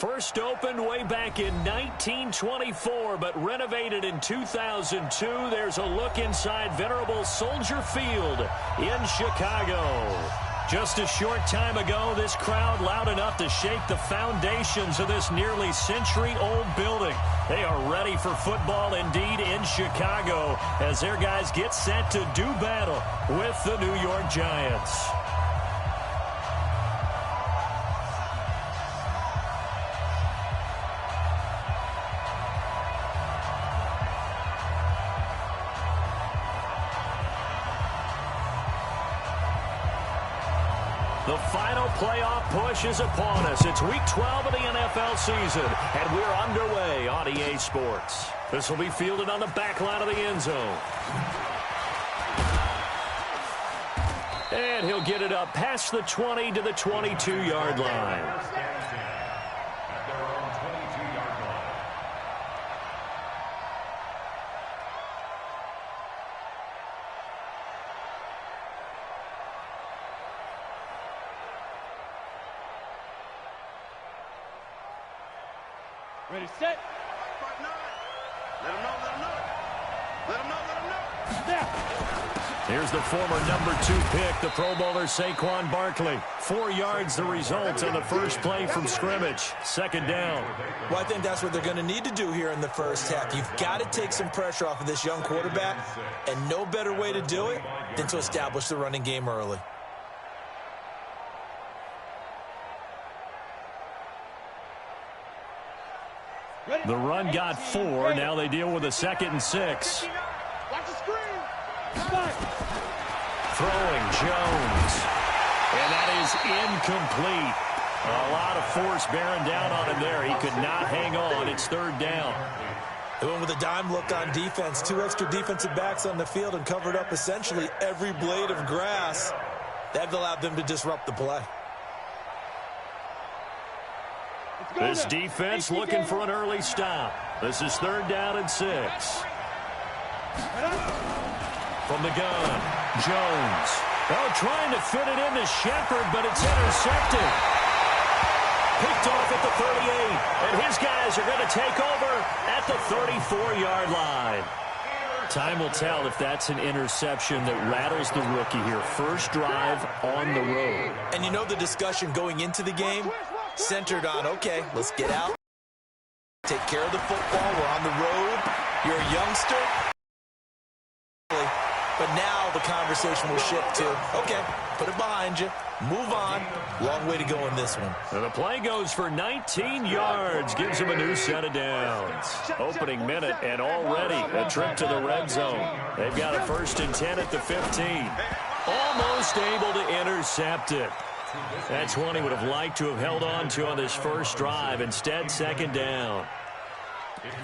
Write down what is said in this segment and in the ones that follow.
First opened way back in 1924, but renovated in 2002. There's a look inside venerable Soldier Field in Chicago. Just a short time ago, this crowd loud enough to shake the foundations of this nearly century-old building. They are ready for football indeed in Chicago as their guys get set to do battle with the New York Giants. The final playoff push is upon us. It's Week 12 of the NFL season, and we're underway on EA Sports. This will be fielded on the back line of the end zone. And he'll get it up past the 20 to the 22-yard line. Ready, set. Let him know, let him know. Let him know, let him know. Snap. Here's the former number 2 pick, the Pro Bowler Saquon Barkley. 4 yards the result on the first play from scrimmage. Second down. Well, I think that's what they're going to need to do here in the first half. You've got to take some pressure off of this young quarterback, and no better way to do it than to establish the running game early. The run got 4. Now they deal with a 2nd and 6. Watch the screen. Throwing Jones. And that is incomplete. A lot of force bearing down on him there. He could not hang on. It's 3rd down. They went with a dime look on defense. 2 extra defensive backs on the field and covered up essentially every blade of grass. That allowed them to disrupt the play. This defense looking for an early stop. This is 3rd down and 6. From the gun, Jones. Oh, trying to fit it into Shepard, but it's intercepted. Picked off at the 38, and his guys are going to take over at the 34-yard line. Time will tell if that's an interception that rattles the rookie here. First drive on the road. And you know the discussion going into the game centered on, okay, let's get out, take care of the football, we're on the road, you're a youngster. But now the conversation will shift to, okay, put it behind you, move on. Long way to go in this one. And the play goes for 19 yards, gives him a new set of downs. Opening minute, and already a trip to the red zone. They've got a 1st and 10 at the 15. Almost able to intercept it. That's one he would have liked to have held on to on this first drive. Instead, 2nd down.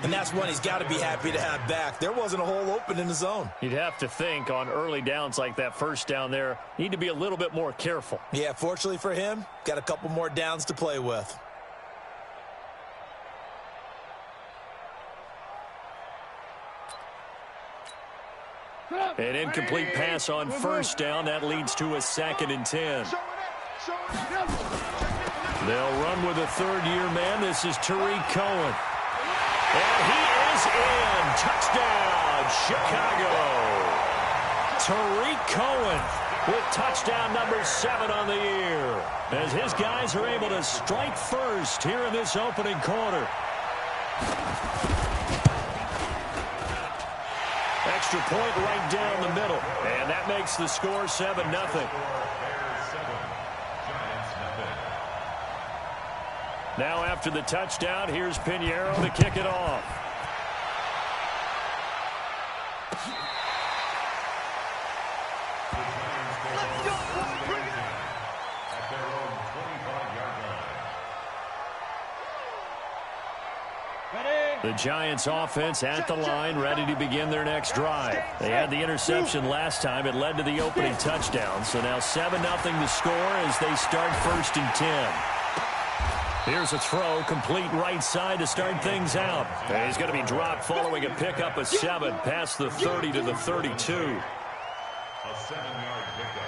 And that's one he's got to be happy to have back. There wasn't a hole open in the zone. You'd have to think on early downs like that first down there, need to be a little bit more careful. Yeah, fortunately for him, got a couple more downs to play with. An incomplete pass on first down. That leads to a 2nd and 10. They'll run with a 3rd-year man. This is Tariq Cohen. And he is in. Touchdown, Chicago. Tariq Cohen with touchdown number 7 on the year. As his guys are able to strike first here in this opening quarter. Extra point right down the middle. And that makes the score 7-0. Now after the touchdown, here's Pinheiro to kick it off. The Giants offense at the line, ready to begin their next drive. They had the interception last time. It led to the opening touchdown. So now 7-0 the score as they start 1st and 10. Here's a throw, complete right side to start things out. And he's going to be dropped following a pickup of 7 past the 30 to the 32.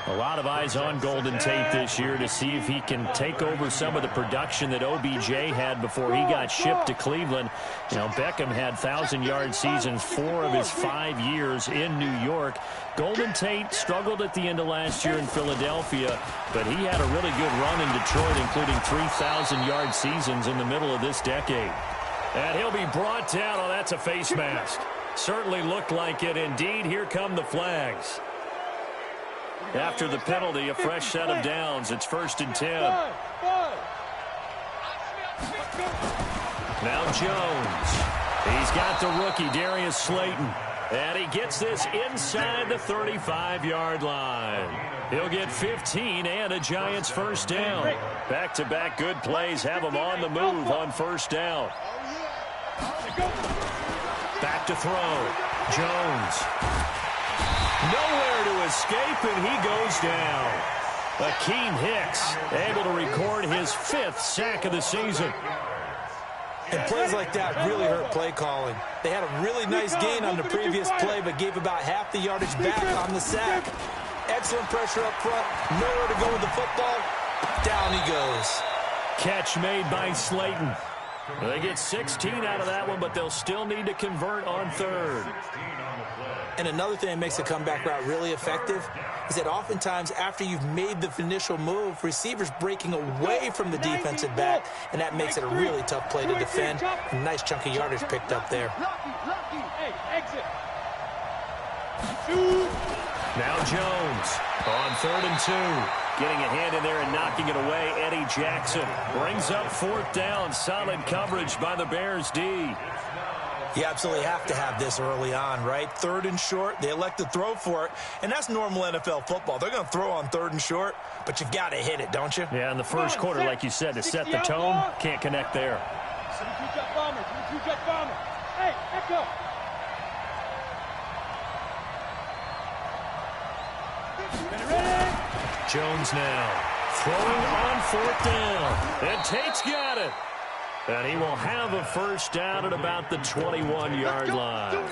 A lot of eyes on Golden Tate this year to see if he can take over some of the production that OBJ had before he got shipped to Cleveland. You know, Beckham had 1,000-yard seasons 4 of his 5 years in New York. Golden Tate struggled at the end of last year in Philadelphia, but he had a really good run in Detroit, including 3,000-yard seasons in the middle of this decade. And he'll be brought down. Oh, that's a face mask. Certainly looked like it. Indeed, here come the flags. After the penalty, a fresh set of downs. It's 1st and 10. Now Jones. He's got the rookie, Darius Slayton. And he gets this inside the 35-yard line. He'll get 15 and a Giants first down. Back-to-back good plays have him on the move on first down. Back to throw. Jones. Nowhere to escape, and he goes down. Akeem Hicks able to record his 5th sack of the season. And plays like that really hurt play calling. They had a really nice gain on the previous play, but gave about half the yardage back on the sack. Excellent pressure up front. Nowhere to go with the football. Down he goes. Catch made by Slayton. They get 16 out of that one, but they'll still need to convert on 3rd. And another thing that makes the comeback route really effective is that oftentimes after you've made the initial move, receivers breaking away from the defensive back, and that makes it a really tough play to defend. A nice chunk of yardage picked up there. Now Jones on 3rd and 2. Getting a hand in there and knocking it away, Eddie Jackson. Brings up 4th down. Solid coverage by the Bears D. You absolutely have to have this early on, right? 3rd and short, they elect to throw for it, and that's normal NFL football. They're going to throw on 3rd and short, but you got to hit it, don't you? Yeah, in the first quarter, like you said, to set the tone, can't connect there. Hey, echo. Jones now throwing on 4th down, and Tate's got it. And he will have a first down at about the 21-yard line.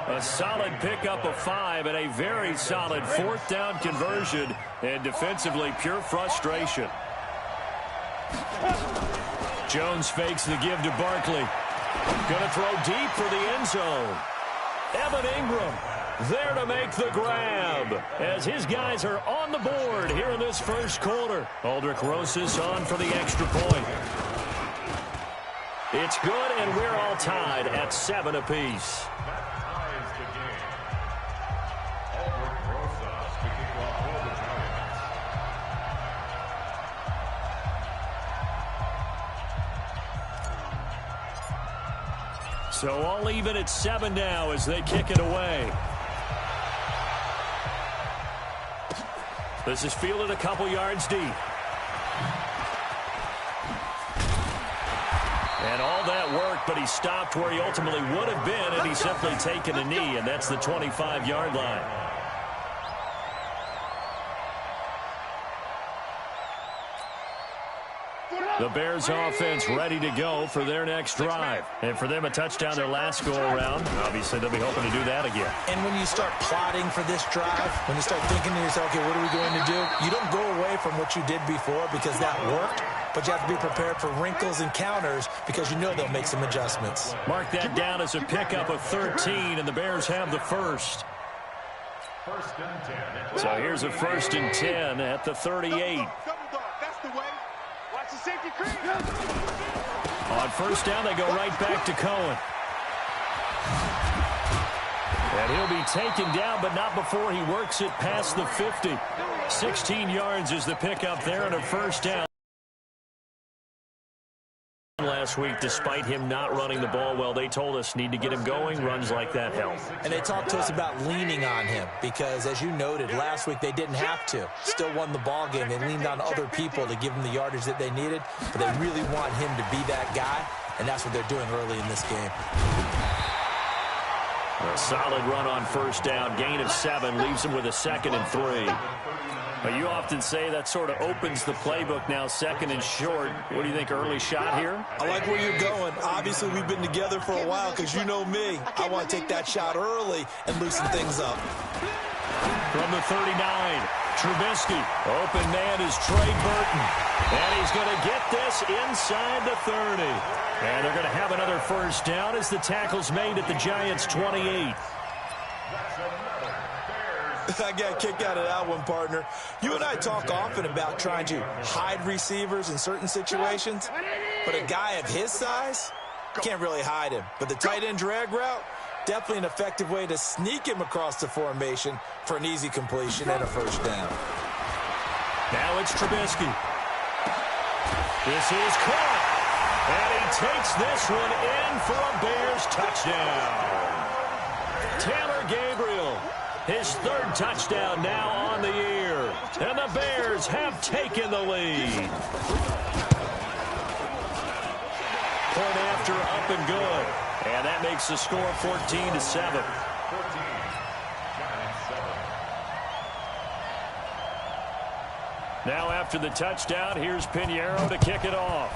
A solid pickup of 5 and a very solid 4th down conversion, and defensively pure frustration. Jones fakes the give to Barkley. Going to throw deep for the end zone. Evan Ingram there to make the grab as his guys are on the board here in this first quarter. Aldrich Rosas on for the extra point. It's good, and we're all tied at 7 apiece. So all even at 7 now as they kick it away. This is fielded a couple yards deep. And all that work, but he stopped where he ultimately would have been, and he's simply taken a knee, and that's the 25-yard line. The Bears offense ready to go for their next drive. And for them, a touchdown their last go-around. Obviously, they'll be hoping to do that again. And when you start plotting for this drive, when you start thinking to yourself, okay, what are we going to do? You don't go away from what you did before because that worked, but you have to be prepared for wrinkles and counters because you know they'll make some adjustments. Mark that down as a pickup of 13, and the Bears have the first. So here's a 1st and 10 at the 38. On first down, they go right back to Cohen. And he'll be taken down, but not before he works it past the 50. 16 yards is the pickup there and a first down. Last week, despite him not running the ball well, they told us need to get him going. Runs like that help. And they talked to us about leaning on him because, as you noted, last week they didn't have to. Still won the ball game. They leaned on other people to give him the yardage that they needed, but they really want him to be that guy, and that's what they're doing early in this game. A solid run on first down. Gain of 7 leaves him with a 2nd and 3. But you often say that sort of opens the playbook now, 2nd and short. What do you think, early shot here? I like where you're going. Obviously, we've been together for a while because you know me. I want to take that shot early and loosen things up. from the 39. Trubisky, open man is Trey Burton. And he's going to get this inside the 30. And they're going to have another first down as the tackle's made at the Giants' 28. I got a kick out of that one, partner. You and I talk often about trying to hide receivers in certain situations, but a guy of his size can't really hide him. But the tight end drag route, definitely an effective way to sneak him across the formation for an easy completion and a first down. Now it's Trubisky. This is caught. And he takes this one in for a Bears touchdown. Taylor Gabriel, his third touchdown now on the year. And the Bears have taken the lead. Point after, up and good. And that makes the score 14-7. Now after the touchdown, here's Pinheiro to kick it off.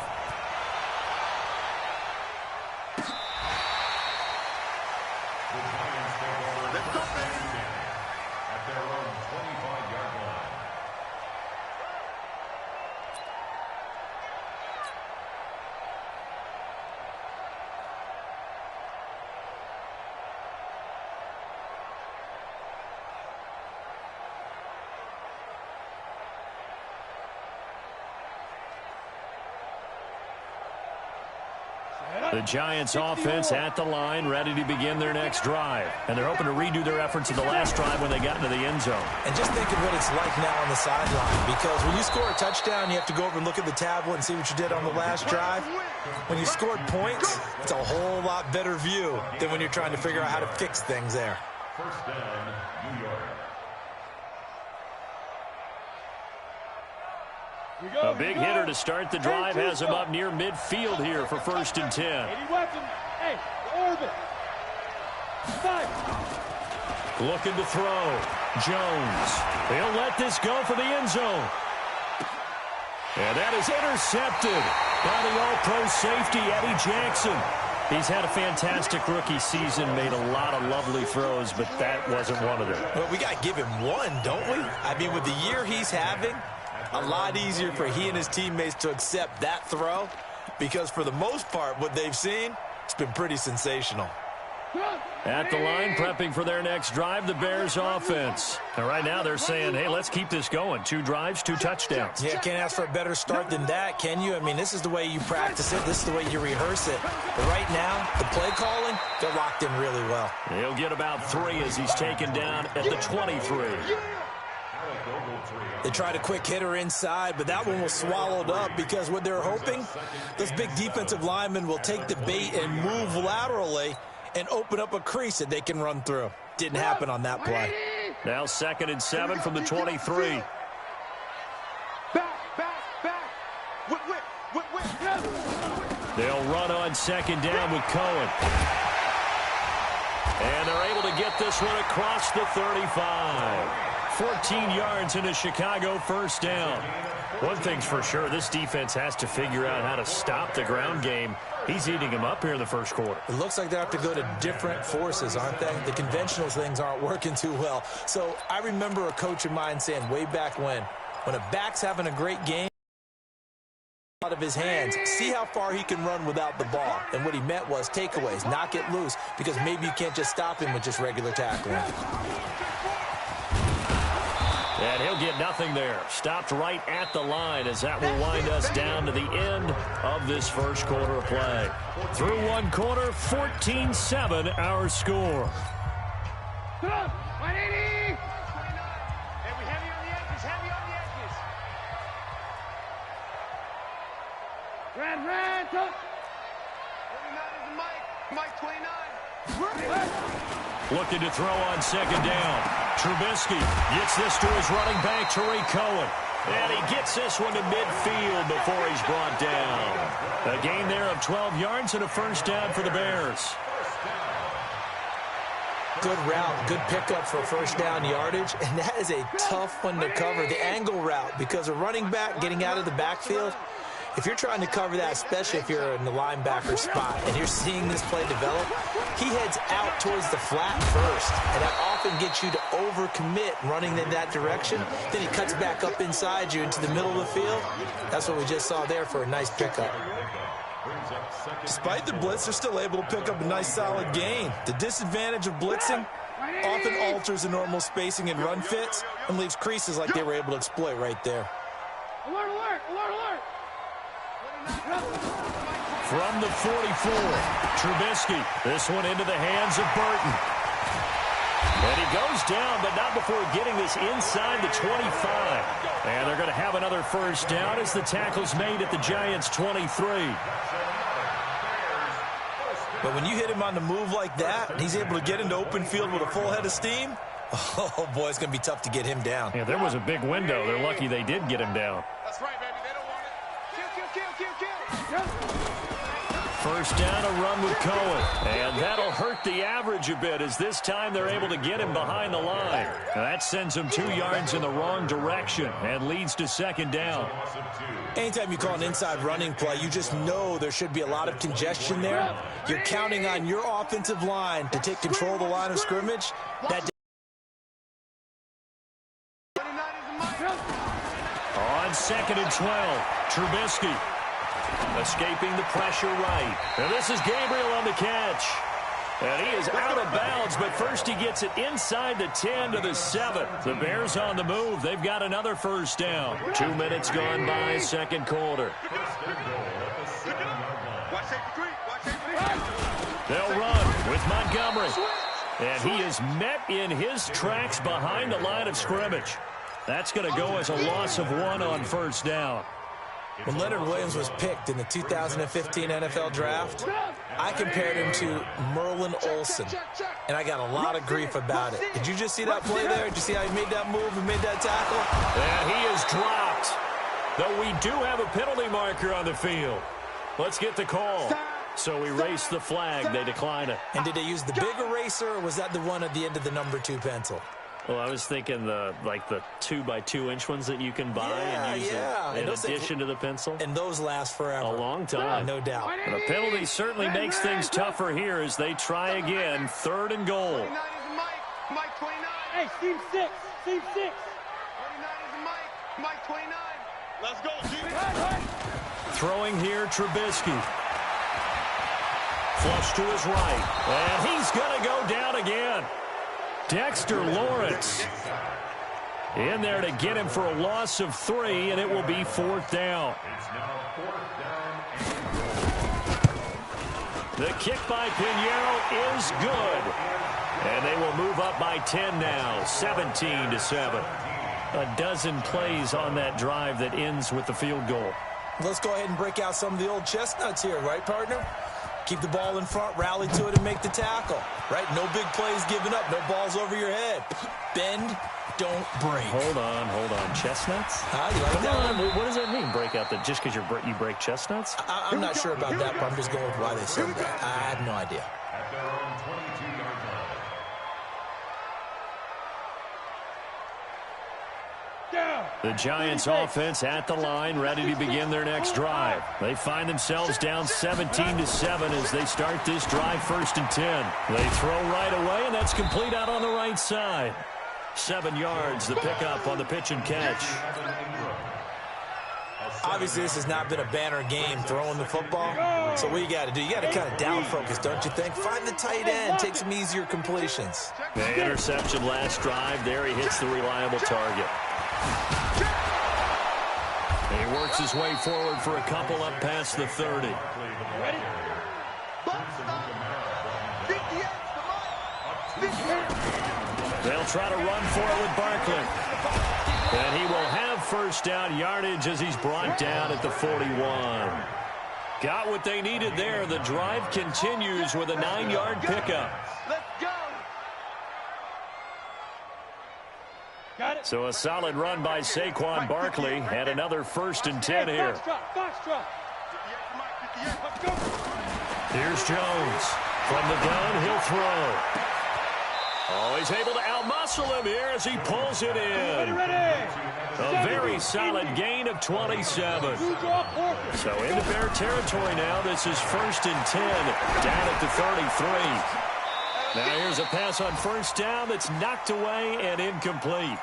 At their own 25-yard line. The Giants offense at the line, ready to begin their next drive. And they're hoping to redo their efforts of the last drive when they got into the end zone. And just think of what it's like now on the sideline, because when you score a touchdown, you have to go over and look at the tablet and see what you did on the last drive. When you scored points, it's a whole lot better view than when you're trying to figure out how to fix things there. First down, New York. A big hitter to start the drive has him up near midfield here for 1st and 10. Looking to throw. Jones. He'll let this go for the end zone. And that is intercepted by the all-pro safety, Eddie Jackson. He's had a fantastic rookie season, made a lot of lovely throws, but that wasn't one of them. Well, we got to give him one, don't we? I mean, with the year he's having, a lot easier for he and his teammates to accept that throw, because for the most part, what they've seen, it's been pretty sensational. At the line, prepping for their next drive, the Bears offense. And right now they're saying, hey, let's keep this going. 2 drives, 2 touchdowns. Yeah, can't ask for a better start than that, can you? I mean, this is the way you practice it. This is the way you rehearse it. But right now, the play calling, they're locked in really well. He'll get about 3 as he's taken down at the 23. They tried a quick hitter inside, but that one was swallowed up because what they're hoping, those big defensive linemen will take the bait and move laterally and open up a crease that they can run through. Didn't happen on that play. Now 2nd and 7 from the 23. They'll run on 2nd down with Cohen. And they're able to get this one across the 35. 14 yards in a Chicago first down. One thing's for sure, this defense has to figure out how to stop the ground game. He's eating them up here in the first quarter. It looks like they have to go to different forces, aren't they? The conventional things aren't working too well. So I remember a coach of mine saying way back when a back's having a great game, out of his hands, see how far he can run without the ball. And what he meant was takeaways, knock it loose, because maybe you can't just stop him with just regular tackling. And he'll get nothing there. Stopped right at the line as that will wind us down to the end of this first quarter of play. Through one quarter, 14-7 our score. Come on, 180. Heavy on the edges, heavy on the edges. Red, touch. 39 is the Mike 29. Looking to throw on 2nd down. Trubisky gets this to his running back, Tariq Cohen. And he gets this one to midfield before he's brought down. A gain there of 12 yards and a first down for the Bears. Good route, good pickup for first down yardage, and that is a tough one to cover, the angle route, because a running back getting out of the backfield, if you're trying to cover that, especially if you're in the linebacker spot and you're seeing this play develop, he heads out towards the flat first, and that often gets you to overcommit running in that direction. Then he cuts back up inside you into the middle of the field. That's what we just saw there for a nice pickup. Despite the blitz, they're still able to pick up a nice, solid gain. The disadvantage of blitzing often alters the normal spacing and run fits and leaves creases like they were able to exploit right there. Alert, alert, alert, alert. From the 44, Trubisky. This one into the hands of Burton. And he goes down, but not before getting this inside the 25. And they're going to have another first down as the tackle's made at the Giants' 23. But when you hit him on the move like that, and he's able to get into open field with a full head of steam, oh, boy, it's going to be tough to get him down. Yeah, there was a big window. They're lucky they did get him down. That's right, baby. They don't want it. Kill. First down, a run with Cohen. And that'll hurt the average a bit as this time they're able to get him behind the line. Now that sends him 2 yards in the wrong direction and leads to second down. Anytime you call an inside running play, you just know there should be a lot of congestion there. You're counting on your offensive line to take control of the line of scrimmage. On 2nd and 12, Trubisky escaping the pressure right. And this is Gabriel on the catch. And he is out of bounds, but first he gets it inside the 10 to the 7. The Bears on the move. They've got another first down. 2 minutes gone by, second quarter. They'll run with Montgomery. And he is met in his tracks behind the line of scrimmage. That's going to go as a loss of 1 on first down. When Leonard Williams was picked in the 2015 NFL Draft, I compared him to Merlin Olsen, and I got a lot of grief about it. Did you just see that play there? Did you see how he made that move and made that tackle? And he is dropped, though we do have a penalty marker on the field. Let's get the call. So we race the flag. They decline it. And did they use the big eraser, or was that the one at the end of the number 2 pencil? Well, I was thinking the 2x2-inch ones that you can buy and use in addition to the pencil. And those last forever. A long time. No doubt. And a penalty certainly makes things tougher here as they try again. 3rd and goal. 29 is Mike 29. Hey, team 6. Team 6. 29 is Mike 29. Let's go, G. Throwing here, Trubisky. Flush to his right. And he's going to go down again. Dexter Lawrence in there to get him for a loss of 3, and it will be 4th down. The kick by Pinheiro is good. And they will move up by 10 now, 17-7. A dozen plays on that drive that ends with the field goal. Let's go ahead and break out some of the old chestnuts here, right, partner? Keep the ball in front, rally to it, and make the tackle. Right? No big plays given up. No balls over your head. Bend, don't break. Hold on. Chestnuts? You like that one? What does that mean, break out? Just because you break chestnuts? I'm not sure about that, but I'm just going with why they said that. I have no idea. At their own 22-yard line. The Giants offense at the line, ready to begin their next drive. They find themselves down 17-7 as they start this drive 1st and 10. They throw right away, and that's complete out on the right side. 7 yards, the pickup on the pitch and catch. Obviously, this has not been a banner game throwing the football. So what you got to do, you got to kind of down focus, don't you think? Find the tight end, take some easier completions. The interception last drive. There he hits the reliable target. He works his way forward for a couple up past the 30. Ready? They'll try to run for it with Barkley. And he will have first down yardage as he's brought down at the 41. Got what they needed there. The drive continues with a 9-yard pickup. Let's go. Got it. So a solid run by Saquon Barkley and another 1st and 10 here. Foxtrot. Here's Jones. From the gun, he'll throw. Oh, he's able to outmuscle him here as he pulls it in. A very solid gain of 27. So into Bear territory now. This is 1st and 10 down at the 33. Now here's a pass on first down that's knocked away and incomplete.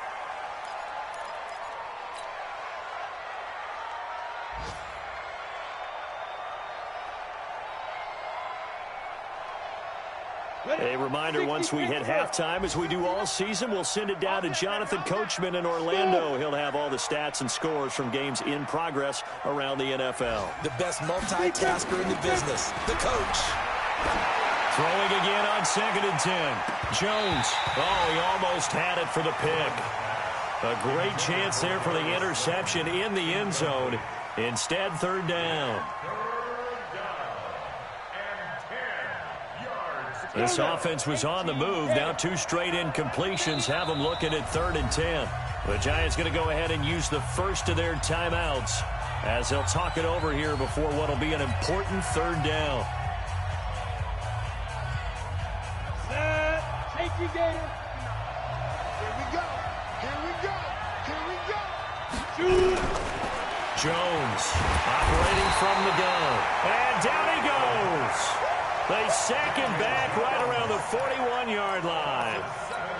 A reminder, once we hit halftime, as we do all season, we'll send it down to Jonathan Coachman in Orlando. He'll have all the stats and scores from games in progress around the NFL. The best multitasker in the business, the coach. Throwing again on 2nd and 10. Jones. Oh, he almost had it for the pick. A great chance there for the interception in the end zone. Instead, 3rd down. This offense was on the move. Now 2 straight incompletions have them looking at 3rd and 10. The Giants going to go ahead and use the first of their timeouts as they'll talk it over here before what will be an important 3rd down. Take you, Gator. Here we go. Here we go. Here we go. Shoot. Jones operating from the gun. And down he goes. They sack him back right around the 41-yard line.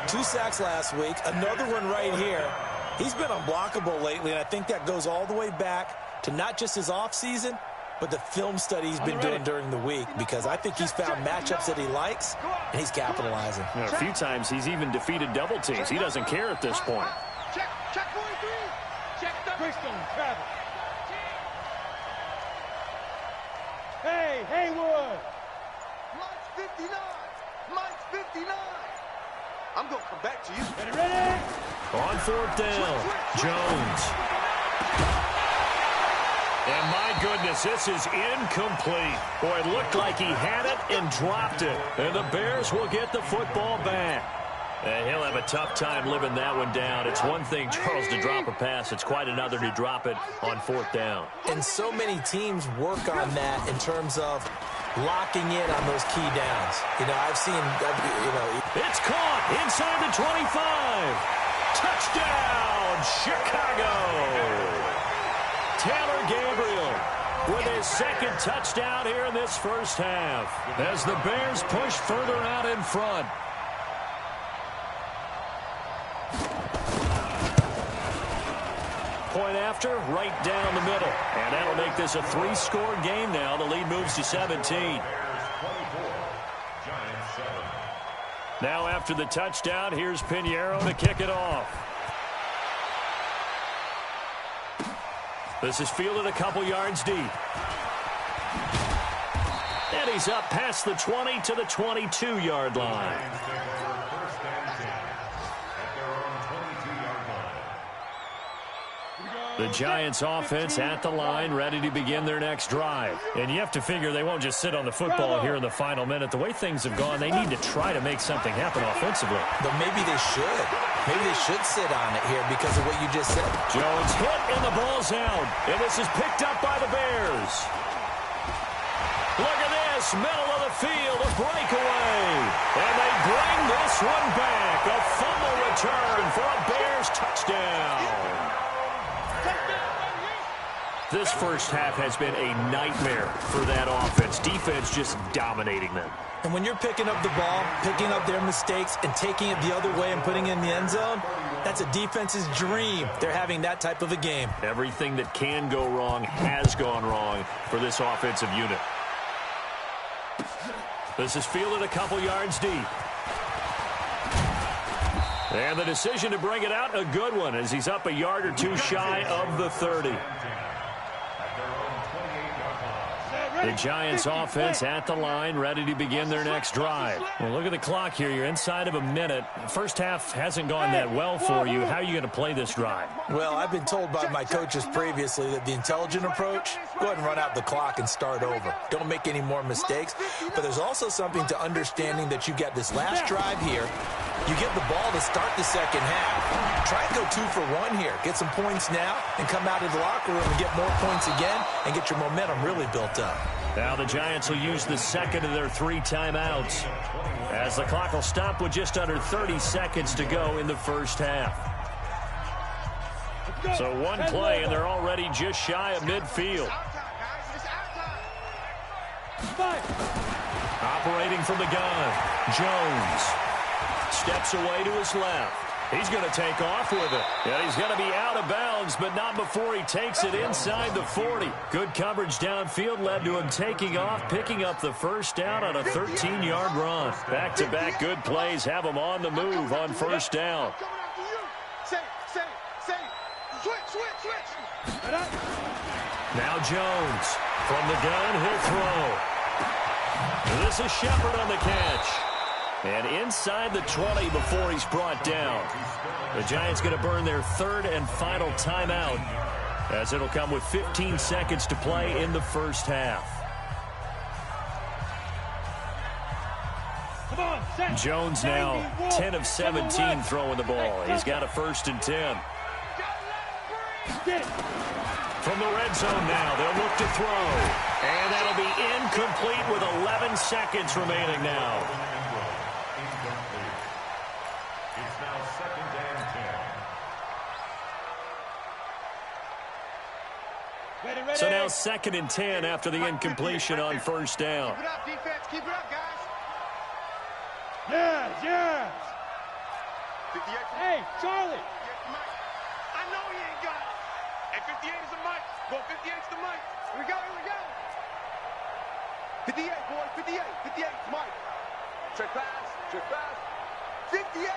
2 sacks last week, another one right here. He's been unblockable lately, and I think that goes all the way back to not just his offseason, but the film study he's been doing during the week, because I think he's found matchups that he likes, and he's capitalizing. You know, a few times he's even defeated double teams. He doesn't care at this point. Check 43. Check the Bristol, Travis. Hey, Haywood. Mike's 59. Mike's 59. I'm going to come back to you. Ready? On 4th down, Jones. And my goodness, this is incomplete. Boy, it looked like he had it and dropped it. And the Bears will get the football back. And he'll have a tough time living that one down. It's one thing, Charles, to drop a pass. It's quite another to drop it on 4th down. And so many teams work on that in terms of locking in on those key downs. You know, I've seen, It's caught inside the 25. Touchdown, Chicago. Taylor Gabriel with his 2nd touchdown here in this first half as the Bears push further out in front. Point after, right down the middle. And that'll make this a 3-score game now. The lead moves to 17. Now after the touchdown, here's Pinheiro to kick it off. This is fielded a couple yards deep. And he's up past the 20 to the 22-yard line. The Giants offense at the line, ready to begin their next drive. And you have to figure they won't just sit on the football here in the final minute. The way things have gone, they need to try to make something happen offensively. But maybe they should. Maybe they should sit on it here because of what you just said. Jones hit and the ball's out. And this is picked up by the Bears. Look at this, middle of the field, a breakaway. And they bring this one back. A fumble return for a Bears touchdown. This first half has been a nightmare for that offense. Defense just dominating them. And when you're picking up the ball, picking up their mistakes, and taking it the other way and putting it in the end zone, that's a defense's dream. They're having that type of a game. Everything that can go wrong has gone wrong for this offensive unit. This is fielded a couple yards deep. And the decision to bring it out, a good one, as he's up a yard or two shy of the 30. The Giants offense at the line, ready to begin their next drive. Well, look at the clock here. You're inside of a minute. First half hasn't gone that well for you. How are you going to play this drive? Well, I've been told by my coaches previously that the intelligent approach, go ahead and run out the clock and start over. Don't make any more mistakes. But there's also something to understanding that you get this last drive here. You get the ball to start the second half. Try and go 2 for 1 here. Get some points now and come out of the locker room and get more points again and get your momentum really built up. Now the Giants will use the second of their 3 timeouts as the clock will stop with just under 30 seconds to go in the first half. So one play, and they're already just shy of midfield. operating from the gun. Jones steps away to his left. He's going to take off with it. And he's going to be out of bounds, but not before he takes it inside the 40. Good coverage downfield led to him taking off, picking up the first down on a 13-yard run. Back-to-back good plays have him on the move on first down. Now Jones from the gun, he'll throw. This is Shepard on the catch. And inside the 20 before he's brought down. The Giants going to burn their third and final timeout, as it'll come with 15 seconds to play in the first half. Jones now 10 of 17 throwing the ball. He's got a 1st and 10. From the red zone now, they'll look to throw. And that'll be incomplete with 11 seconds remaining now. It's now 2nd and 10. So now 2nd and 10 after the incompletion on first down. Keep it up, defense. Keep it up, guys. Yes. 58. Hey, Charlie. I know he ain't got it. Hey, 58 is the mic. Go 58 is the mic. Here we go, here we go. 58, boys, 58. 58 is Mike. Check pass, check pass. 58.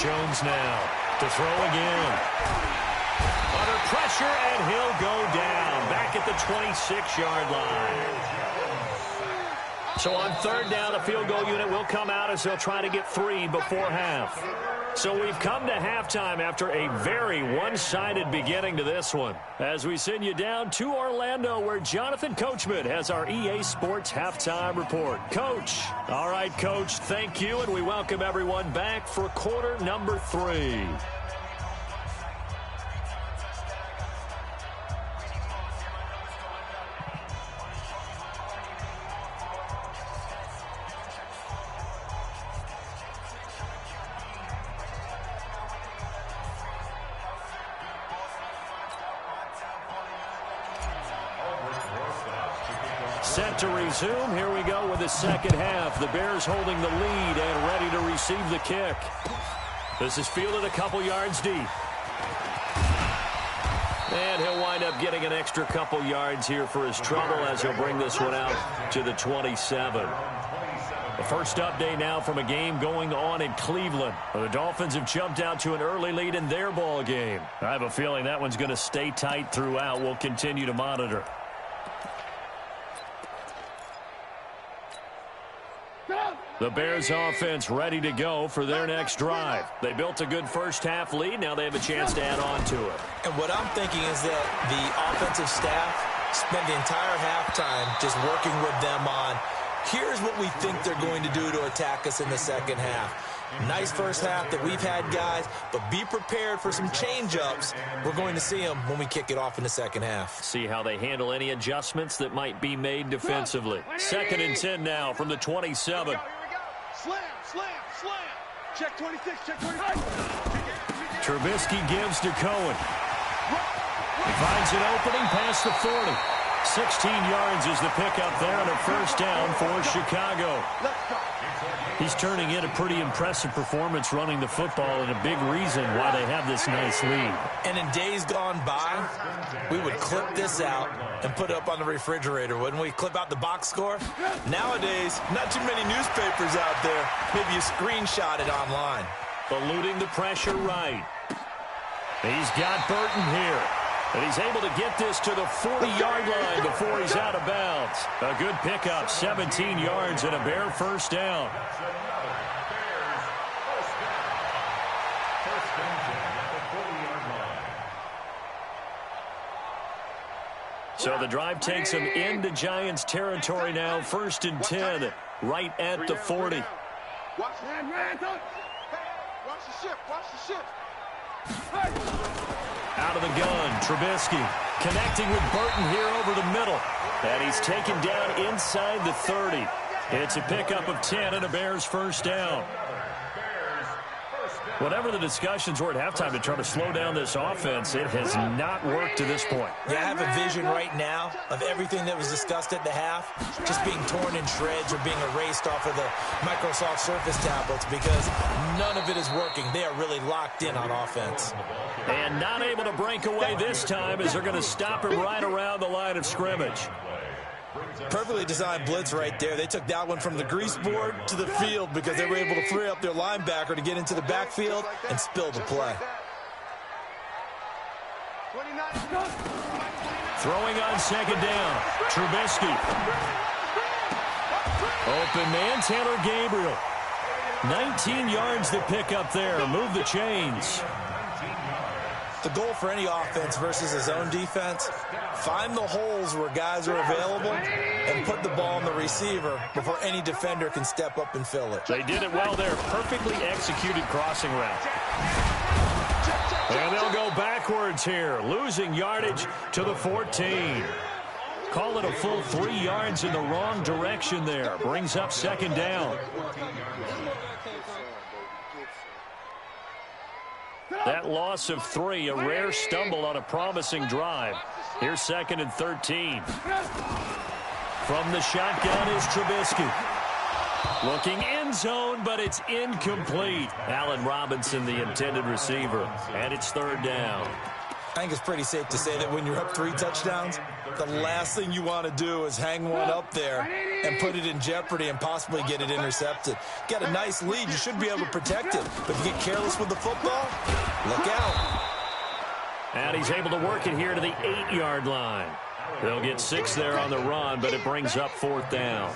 Jones now to throw again. Under pressure, and he'll go down back at the 26-yard line. So on third down, the field goal unit will come out as they'll try to get 3 before half. So we've come to halftime after a very one-sided beginning to this one, as we send you down to Orlando, where Jonathan Coachman has our EA Sports halftime report. Coach. All right, Coach, thank you, and we welcome everyone back for quarter number 3. Set to resume. Here we go with the second half. The Bears holding the lead and ready to receive the kick. This is fielded a couple yards deep. And he'll wind up getting an extra couple yards here for his trouble as he'll bring this one out to the 27. The first update now from a game going on in Cleveland. The Dolphins have jumped out to an early lead in their ball game. I have a feeling that one's going to stay tight throughout. We'll continue to monitor. The Bears offense ready to go for their next drive. They built a good first half lead. Now they have a chance to add on to it. And what I'm thinking is that the offensive staff spent the entire halftime just working with them on, here's what we think they're going to do to attack us in the second half. Nice first half that we've had, guys, but be prepared for some change-ups. We're going to see them when we kick it off in the second half. See how they handle any adjustments that might be made defensively. 2nd and 10 now from the 27. Slam, slam, slam. Check 26, check 26. Trubisky gives to Cohen. He finds an opening past the 40. 16 yards is the pickup there on a first down for Chicago. He's turning in a pretty impressive performance running the football, and a big reason why they have this nice lead. And in days gone by, we would clip this out and put it up on the refrigerator, wouldn't we? Clip out the box score. Nowadays, not too many newspapers out there. Maybe you screenshot it online. Eluding the pressure right. He's got Burton here. And he's able to get this to the 40-yard line before he's out of bounds. A good pickup, 17 yards and a Bear first down. So the drive takes him into Giants territory now. 1st and 10, right at the 40. Watch the ship, watch the ship. Out of the gun, Trubisky connecting with Burton here over the middle. And he's taken down inside the 30. It's a pickup of 10 and a Bears first down. Bears first down. Whatever the discussions were at halftime to try to slow down this offense, it has not worked to this point. Yeah, I have a vision right now of everything that was discussed at the half just being torn in shreds or being erased off of the Microsoft Surface tablets because none of it is working. They are really locked in on offense. And not able to break away this time as they're going to stop him right around the line of scrimmage. Perfectly designed blitz right there. They took that one from the grease board to the field because they were able to free up their linebacker to get into the backfield and spill the play. Throwing on second down. Trubisky. Open man, Taylor Gabriel. 19 yards to pick up there. Move the chains. The goal for any offense versus a zone defense, find the holes where guys are available and put the ball on the receiver before any defender can step up and fill it. They did it well there. Perfectly executed crossing route. And they'll go backwards here, losing yardage to the 14. Call it a full 3 yards in the wrong direction there. Brings up second down. That loss of 3, a rare stumble on a promising drive. Here's second and 13. From the shotgun is Trubisky. Looking end zone, but it's incomplete. Allen Robinson, the intended receiver. And it's third down. I think it's pretty safe to say that when you're up 3 touchdowns, the last thing you want to do is hang one up there and put it in jeopardy and possibly get it intercepted. Get a nice lead, you should be able to protect it. But if you get careless with the football, look out. And he's able to work it here to the 8-yard line. They'll get 6 there on the run, but it brings up fourth down.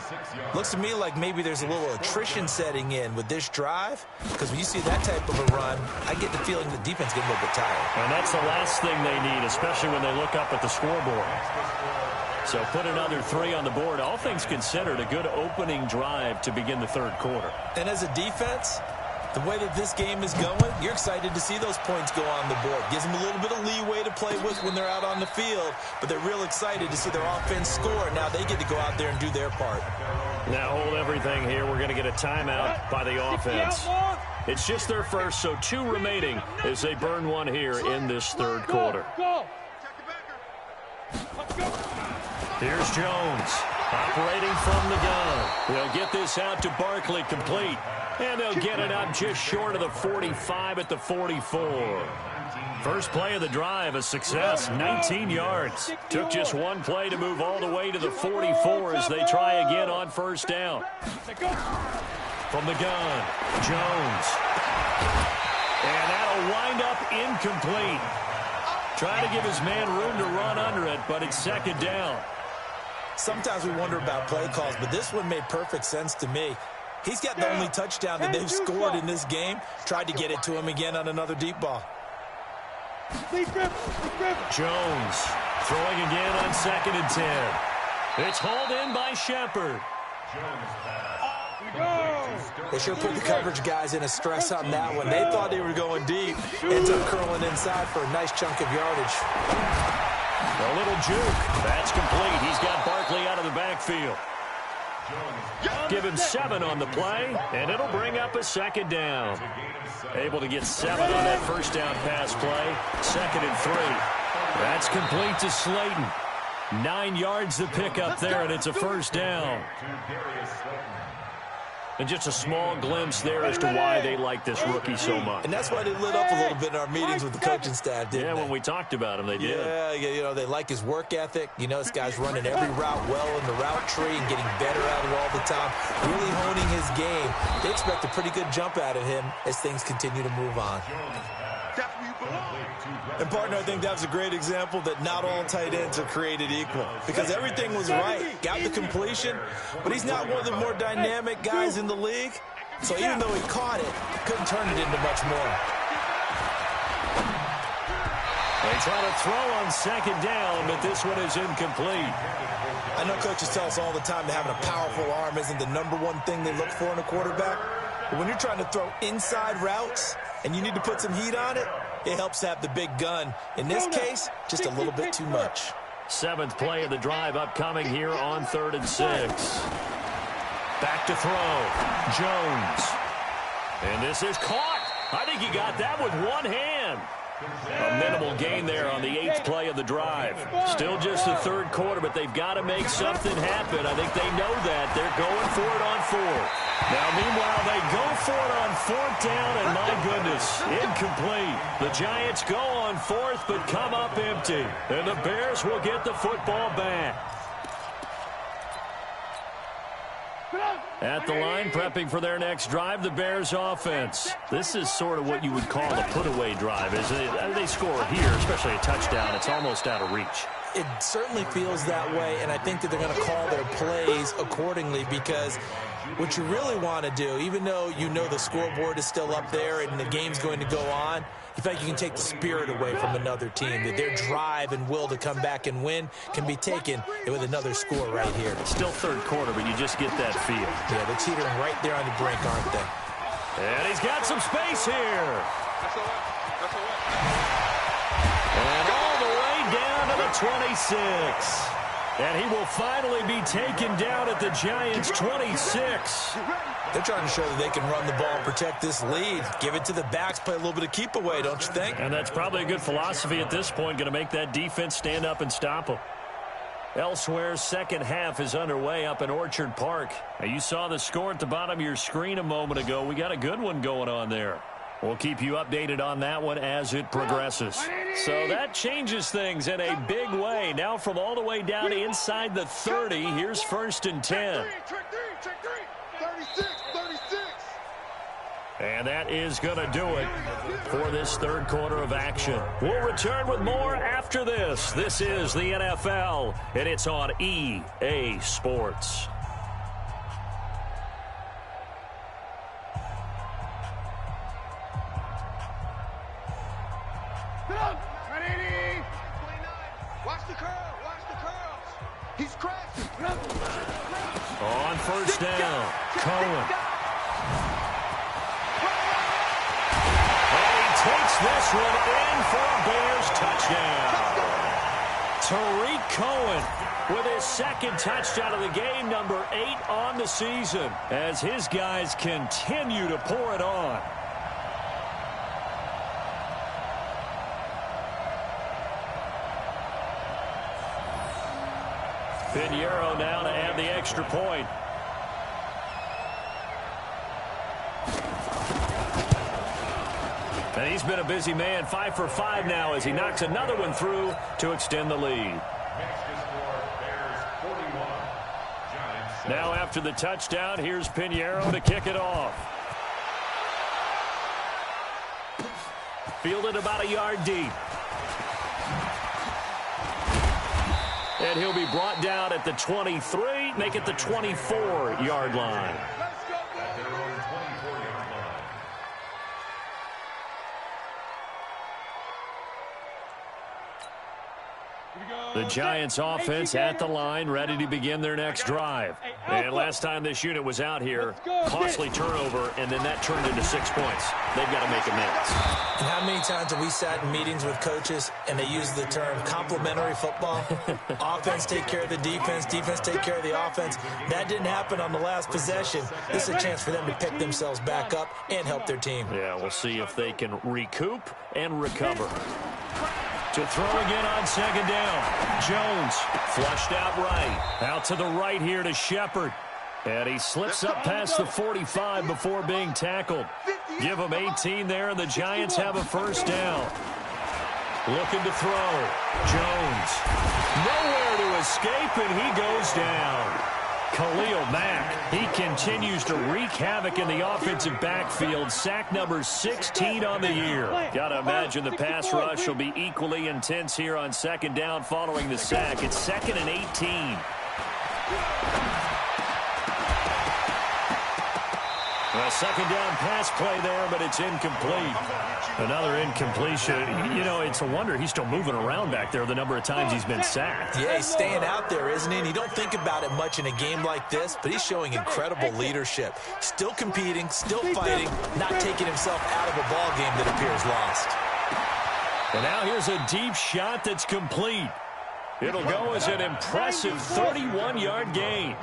Looks to me like maybe there's a little attrition setting in with this drive, because when you see that type of a run, I get the feeling the defense gets a little bit tired. And that's the last thing they need, especially when they look up at the scoreboard. So put another 3 on the board. All things considered, a good opening drive to begin the third quarter. And as a defense, the way that this game is going, you're excited to see those points go on the board. Gives them a little bit of leeway to play with when they're out on the field, but they're real excited to see their offense score. Now they get to go out there and do their part. Now hold everything here. We're going to get a timeout by the offense. It's just their first, so 2 remaining as they burn 1 here in this third quarter. Here's Jones operating from the gun. They'll get this out to Barkley, complete. And they'll get it up just short of the 45 at the 44. First play of the drive, a success, 19 yards. Took just 1 play to move all the way to the 44 as they try again on first down. From the gun, Jones. And that'll wind up incomplete. Trying to give his man room to run under it, but it's second down. Sometimes we wonder about play calls, but this one made perfect sense to me. He's got the only touchdown that they've scored in this game. Tried to get it to him again on another deep ball. Jones throwing again on second and 10. It's hauled in by Shepard. They sure put the coverage guys in a stress on that one. They thought they were going deep. Ends up curling inside for a nice chunk of yardage. A little juke. That's complete. He's got Barkley out of the backfield. Give him 7 on the play, and it'll bring up a second down. Able to get 7 on that first down pass play. Second and 3. That's complete to Slayton. 9 yards to pick up there, and it's a first down. And just a small glimpse there as to why they like this rookie so much. And that's why they lit up a little bit in our meetings with the coaching staff, didn't they? Yeah, when we talked about him, they did. Yeah, you know, they like his work ethic. You know, this guy's running every route well in the route tree and getting better at it all the time, really honing his game. They expect a pretty good jump out of him as things continue to move on. And, partner, I think that was a great example that not all tight ends are created equal, because everything was right. Got the completion, but he's not one of the more dynamic guys in the league. So even though he caught it, couldn't turn it into much more. They try to throw on second down, but this one is incomplete. I know coaches tell us all the time that having a powerful arm isn't the #1 thing they look for in a quarterback. But when you're trying to throw inside routes and you need to put some heat on it, it helps have the big gun. In this case, just a little bit too much. 7th play of the drive upcoming here on 3rd and 6. Back to throw. Jones. And this is caught. I think he got that with one hand. A minimal gain there on the 8th play of the drive. Still just the third quarter, but they've got to make something happen. I think they know that. They're going for it on 4th. Now, meanwhile, they go for it on 4th down, and my goodness, incomplete. The Giants go on 4th, but come up empty. And the Bears will get the football back. At the line, prepping for their next drive, the Bears offense. This is sort of what you would call a put-away drive, isn't it? They score here, especially a touchdown. It's almost out of reach. It certainly feels that way, and I think that they're going to call their plays accordingly, because what you really want to do, even though you know the scoreboard is still up there and the game's going to go on, you feel like you can take the spirit away from another team, that their drive and will to come back and win can be taken with another score right here. Still third quarter, but you just get that feel. Yeah, they're teetering right there on the brink, aren't they? And he's got some space here. And all the way down to the 26. And he will finally be taken down at the Giants' 26. They're trying to show that they can run the ball, protect this lead, give it to the backs, play a little bit of keep away, don't you think? And that's probably a good philosophy at this point, going to make that defense stand up and stop them. Elsewhere, second half is underway up in Orchard Park. Now, you saw the score at the bottom of your screen a moment ago. We got a good one going on there. We'll keep you updated on that one as it progresses. So that changes things in a big way. Now from all the way down inside the 30, here's 1st and 10. Check three. 36. And that is going to do it for this third quarter of action. We'll return with more after this. This is the NFL, and it's on EA Sports. Watch the curls. He's crashing. On first down, Cohen. And he takes this one in for a Bears touchdown. Tariq Cohen with his second touchdown of the game, number 8 on the season, as his guys continue to pour it on. Pinheiro now to add the extra point. And he's been a busy man, 5 for 5 now as he knocks another one through to extend the lead. Now after the touchdown, here's Pinheiro to kick it off. Fielded about a yard deep. And he'll be brought down at the 23, make it the 24-yard line. The Giants offense at the line, ready to begin their next drive. And last time this unit was out here, costly turnover, and then that turned into 6 points. They've got to make amends. And how many times have we sat in meetings with coaches and they use the term complementary football? Offense take care of the defense, defense take care of the offense. That didn't happen on the last possession. This is a chance for them to pick themselves back up and help their team. Yeah, we'll see if they can recoup and recover. To throw again on second down. Jones flushed out right. Out to the right here to Shepard. And he slips up past the 45 before being tackled. Give him 18 there, and the Giants have a first down. Looking to throw. Jones. Nowhere to escape, and he goes down. Khalil Mack, he continues to wreak havoc in the offensive backfield. Sack number 16 on the year. Got to imagine the pass rush will be equally intense here on second down following the sack. It's 2nd and 18. A second down pass play there, but it's incomplete. Another incompletion. You know, it's a wonder he's still moving around back there the number of times he's been sacked. Yeah, he's staying out there, isn't he? And you don't think about it much in a game like this, but he's showing incredible leadership. Still competing, still fighting, not taking himself out of a ball game that appears lost. And now here's a deep shot that's complete. It'll go as an impressive 31-yard gain.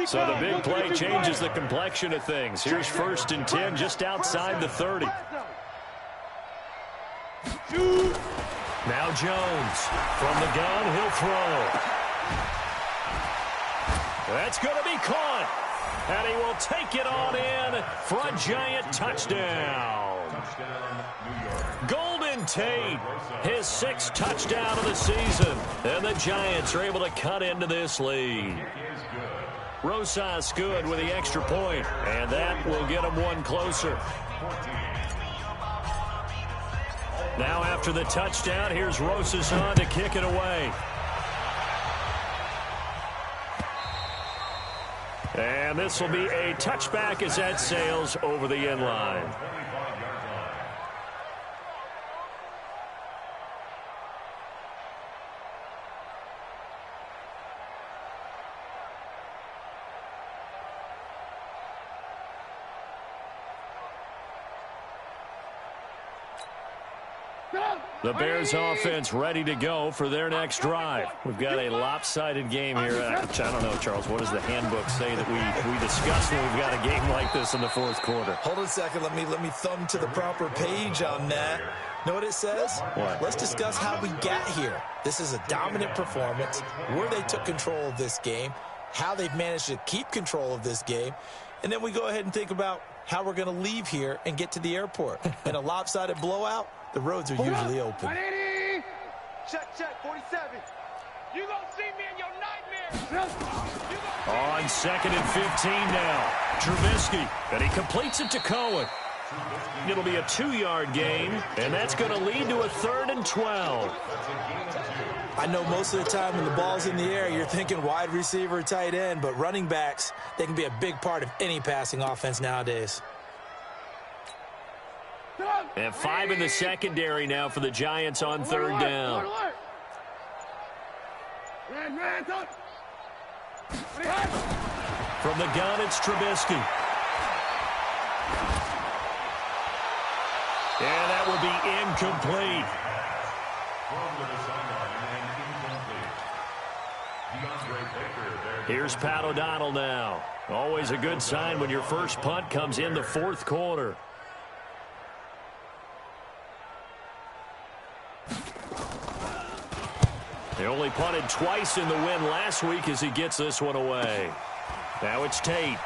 So the big play changes the complexion of things. Here's 1st and 10 just outside the 30. Now Jones from the gun, he'll throw. That's going to be caught. And he will take it on in for a giant touchdown. Golden Tate, his 6th touchdown of the season. And the Giants are able to cut into this lead. Rosas good with the extra point, and that will get them one closer. Now after the touchdown, here's Rosas on to kick it away. And this will be a touchback as that sails over the end line. The Bears offense ready to go for their next drive. We've got a lopsided game here. I don't know, Charles, what does the handbook say that we discuss when we've got a game like this in the 4th quarter? Hold on a second. Let me thumb to the proper page on that. Know what it says? What? Let's discuss how we got here. This is a dominant performance, where they took control of this game, how they've managed to keep control of this game, and then we go ahead and think about how we're going to leave here and get to the airport. In a lopsided blowout, the roads are usually open. 180. Check, 47. You gonna see me in your nightmares. On 2nd and 15 now. Trubisky, and he completes it to Cohen. It'll be a 2-yard gain, and that's going to lead to a 3rd and 12. I know most of the time when the ball's in the air, you're thinking wide receiver, tight end, but running backs, they can be a big part of any passing offense nowadays. And 5 in the secondary now for the Giants on 3rd down. From the gun, it's Trubisky. And that will be incomplete. Here's Pat O'Donnell now. Always a good sign when your first punt comes in the 4th quarter. They only punted twice in the win last week as he gets this one away. Now it's Tate.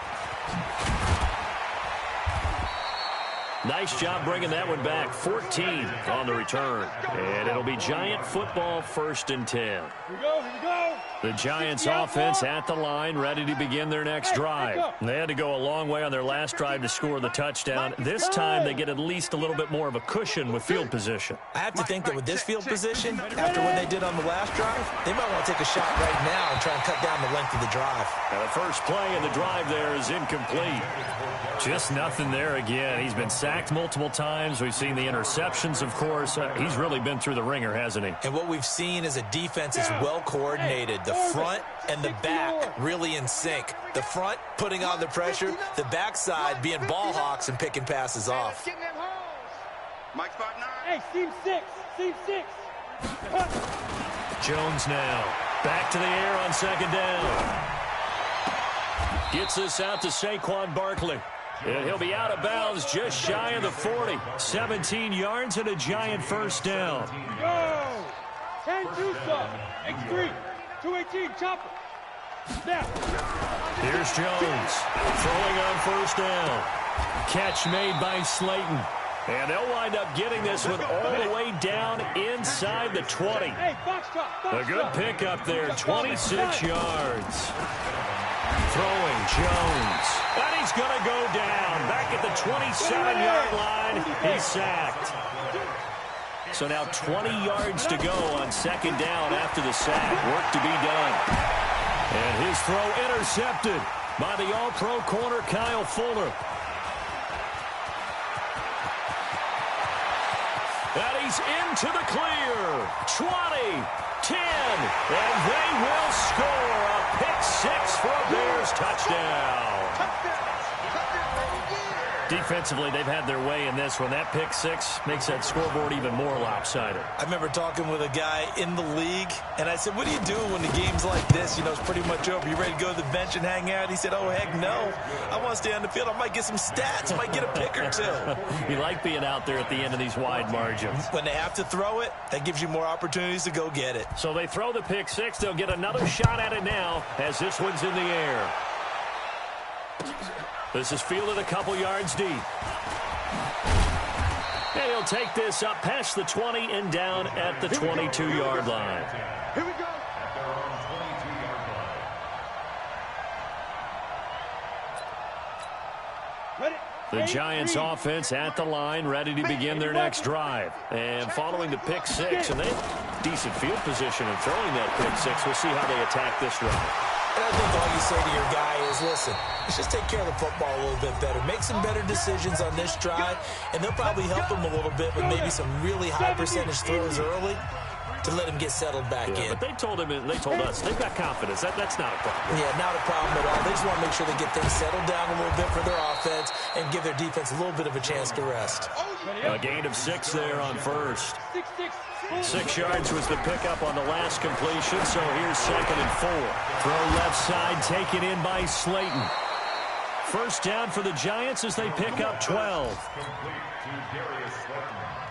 Nice job bringing that one back. 14 on the return. And it'll be Giant football, 1st and 10. Here we go. The Giants offense at the line, ready to begin their next drive. They had to go a long way on their last drive to score the touchdown. This time they get at least a little bit more of a cushion with field position. I have to think that with this field position, after what they did on the last drive, they might want to take a shot right now and try and cut down the length of the drive. Now the first play in the drive there is incomplete. Just nothing there again. He's been sacked multiple times. We've seen the interceptions, of course. He's really been through the ringer, hasn't he? And what we've seen is a defense is well coordinated. The front and the back really in sync. The front putting on the pressure, the backside being ball hawks and picking passes off. Mike spot 9. Hey, seam 6. Jones now. Back to the air on 2nd down. Gets this out to Saquon Barkley. And he'll be out of bounds just shy of the 40. 17 yards and a Giant first down. Go. 10-2 stop. X3. 218. Chopper. Snap. Here's Jones. Throwing on 1st down. Catch made by Slayton. And they'll wind up getting this one all the way down inside the 20. Hey, box drop. A good pickup there. 26 yards. Throwing Jones. And he's going to go down. Back at the 27-yard line. He's sacked. So now 20 yards to go on 2nd down after the sack. Work to be done. And his throw intercepted by the All-Pro corner, Kyle Fuller. And he's into the clear. 20, 10, and they will score a pick 6 for a Bears touchdown. Defensively, they've had their way in this one. That pick six makes that scoreboard even more lopsided. I remember talking with a guy in the league, and I said, what do you do when the game's like this? You know, it's pretty much over. You ready to go to the bench and hang out? He said, oh, heck no. I want to stay on the field. I might get some stats. I might get a pick or two. You like being out there at the end of these wide margins. When they have to throw it, that gives you more opportunities to go get it. So they throw the pick six. They'll get another shot at it now as this one's in the air. This is fielded a couple yards deep. And he'll take this up past the 20 and down at the 22-yard line. Here we go. The Giants offense at the line, ready to begin their next drive. And following the pick six, and they have decent field position in throwing that pick six. We'll see how they attack this drive. And I think all you say to your guy is, listen, let's just take care of the football a little bit better. Make some better decisions on this drive, and they'll probably help him a little bit with maybe some really high percentage throws early to let him get settled back in. But they told us, they've got confidence. That's not a problem. Yeah, not a problem at all. They just want to make sure they get things settled down a little bit for their offense and give their defense a little bit of a chance to rest. A gain of 6 there on first. 6 yards was the pickup on the last completion, so here's 2nd and 4. Throw left side, taken in by Slayton. First down for the Giants as they pick up 12.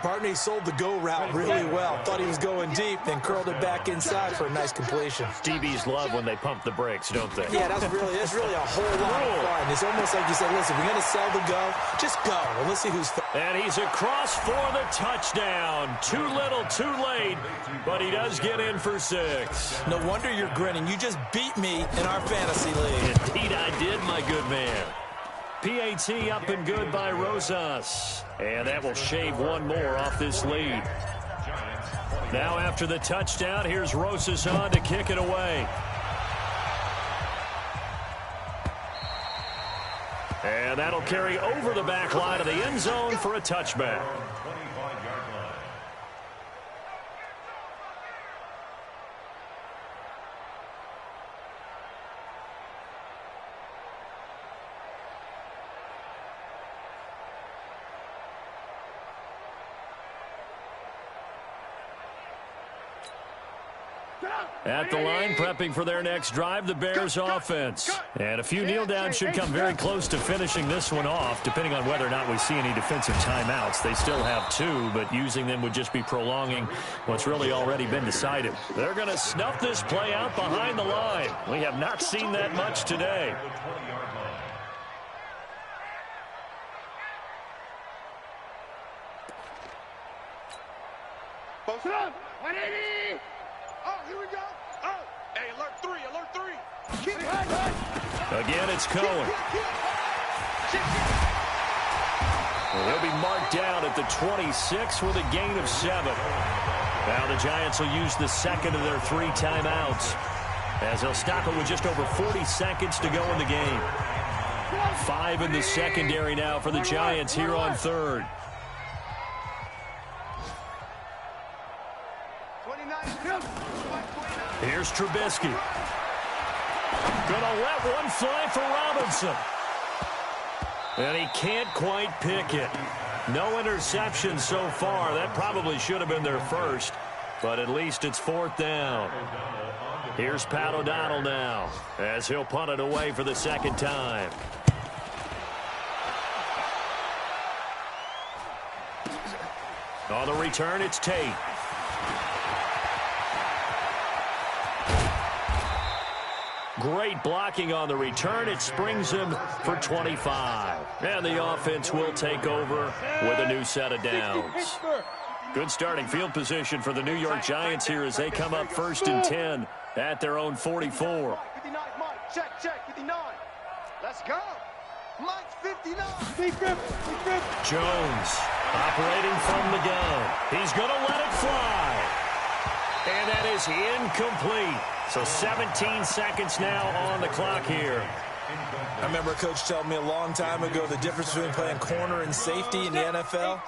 Partner, he sold the go route really well. Thought he was going deep, then curled it back inside for a nice completion. DBs love when they pump the brakes, don't they? Yeah, that's really a whole lot of fun. It's almost like you said, listen, we're going to sell the go. Just go, and let's see who's... And he's across for the touchdown. Too little, too late, but he does get in for 6. No wonder you're grinning. You just beat me in our fantasy league. Indeed I did, my good man. PAT up and good by Rosas. And that will shave one more off this lead. Now after the touchdown, here's Rosas on to kick it away. And that'll carry over the back line of the end zone for a touchback. At the line, prepping for their next drive, the Bears offense. And a few kneel downs should come very close to finishing this one off, depending on whether or not we see any defensive timeouts. They still have 2, but using them would just be prolonging what's really already been decided. They're going to snuff this play out behind the line. We have not seen that much today. Post it up. 180. Oh, here we go. Oh, hey, alert 3, alert 3. Again, it's Cohen. Well, he'll be marked down at the 26 with a gain of 7. Now the Giants will use the second of their 3 timeouts, as they'll stop it with just over 40 seconds to go in the game. 5 in the secondary now for the Giants here on 3rd. Here's Trubisky. Gonna let one fly for Robinson. And he can't quite pick it. No interception so far. That probably should have been their first, but at least it's 4th down. Here's Pat O'Donnell now, as he'll punt it away for the 2nd time. On the return, it's Tate. Great blocking on the return. It springs him for 25. And the offense will take over with a new set of downs. Good starting field position for the New York Giants here as they come up 1st and 10 at their own 44. 59, Mike. Check, 59. Let's go. Mike, 59. Jones operating from the gun. He's going to let it fly. And that is incomplete. So 17 seconds now on the clock here. I remember a coach telling me a long time ago the difference between playing corner and safety in the NFL.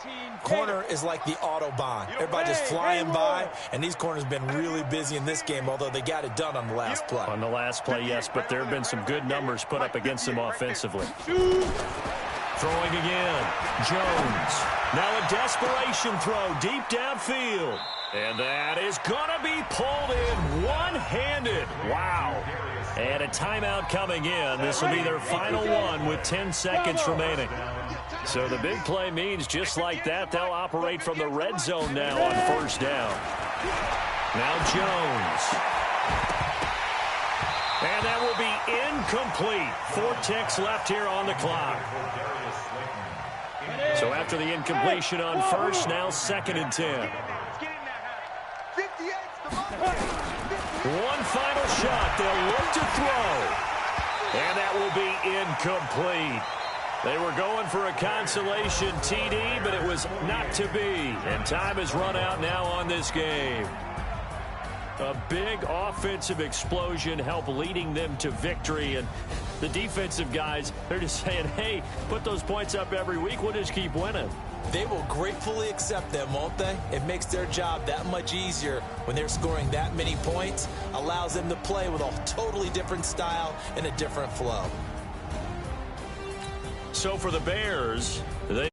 Corner is like the Autobahn. Everybody just flying by, and these corners have been really busy in this game, although they got it done on the last play. On the last play, yes, but there have been some good numbers put up against them offensively. Throwing again. Jones. Now a desperation throw deep downfield. And that is going to be pulled in one-handed. Wow. And a timeout coming in. This will be their final one with 10 seconds remaining. So the big play means just like that, they'll operate from the red zone now on first down. Now Jones. And that will be incomplete. 4 ticks left here on the clock. So after the incompletion on first, now 2nd and 10. One final shot. They'll look to throw. And that will be incomplete. They were going for a consolation TD, but it was not to be. And time has run out now on this game. A big offensive explosion helped leading them to victory. And the defensive guys, they're just saying, hey, put those points up every week. We'll just keep winning. They will gratefully accept them, won't they? It makes their job that much easier when they're scoring that many points. Allows them to play with a totally different style and a different flow. So for the Bears, they